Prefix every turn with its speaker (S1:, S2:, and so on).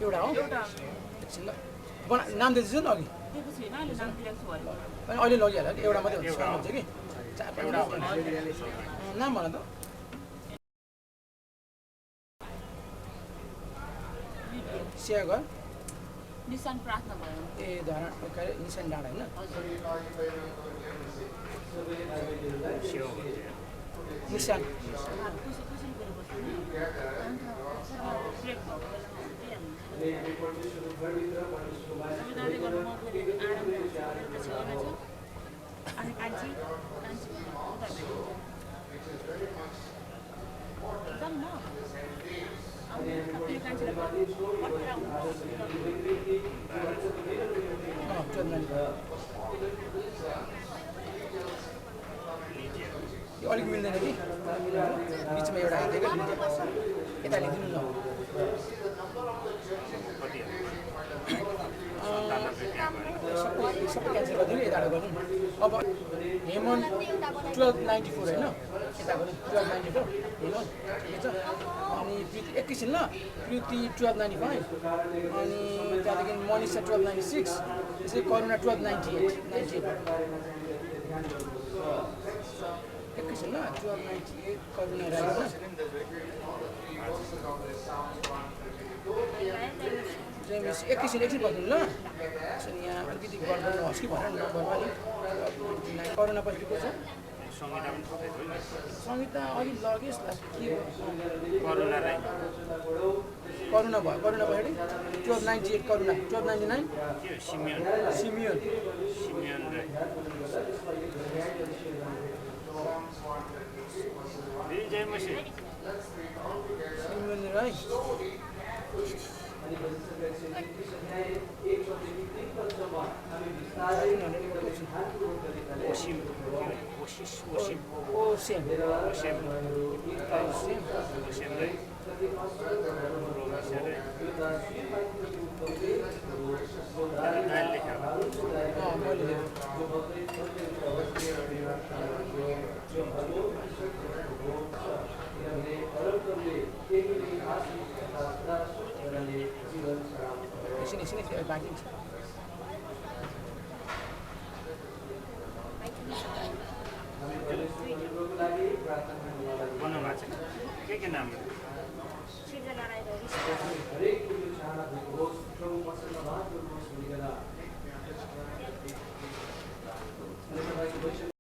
S1: एउटा हो
S2: एउटा
S1: एकछिन ल नाम दिएछु नि अघि
S2: दिएको छैन अहिले नाम दिएको छु अरे
S1: अनि अहिले लगिहाल्यो कि एउटा मात्रै हुन्छ कि चार पाँच नाम भन त सिया घर
S2: निशान प्रार्थना भयो
S1: ए धरा के अरे निशान डाँडा होइन निशान
S2: कसरी गरेर बस्नु ब्रेक भएको बेलामा गर्नु म फेरि आराम पछि गर्नेछ अनि कान्छी जाउँ न
S1: यो अलिक मिल्दैन कि बिचमा एउटा हालिदिएको यता लिदिनु न सबै क्यान्सल गरिदिनु यताबाट गरौँ अब हेमन 1294 होइन यता गरौँ 1294 हेमन ठिकै छ अनि प्रीति एकैछिन ल प्रीति 1295 अनि त्यहाँदेखि मनिषा 1296 त्यसै करुणा 1298 एकैछिन ल 1298 करुणा राई होइन एकैछिन गरिदिनु ल यहाँ अलिकति गर्दैन होस् कि भनेर नम्बरमा नि करुणा पछि को छ सङ्गीता अलि लगेस् के करुणा भयो करुणा भयो अरे 1298 करुणा 1299 simian Rai Sini bagi.
S3: Mana macam? Kek nama?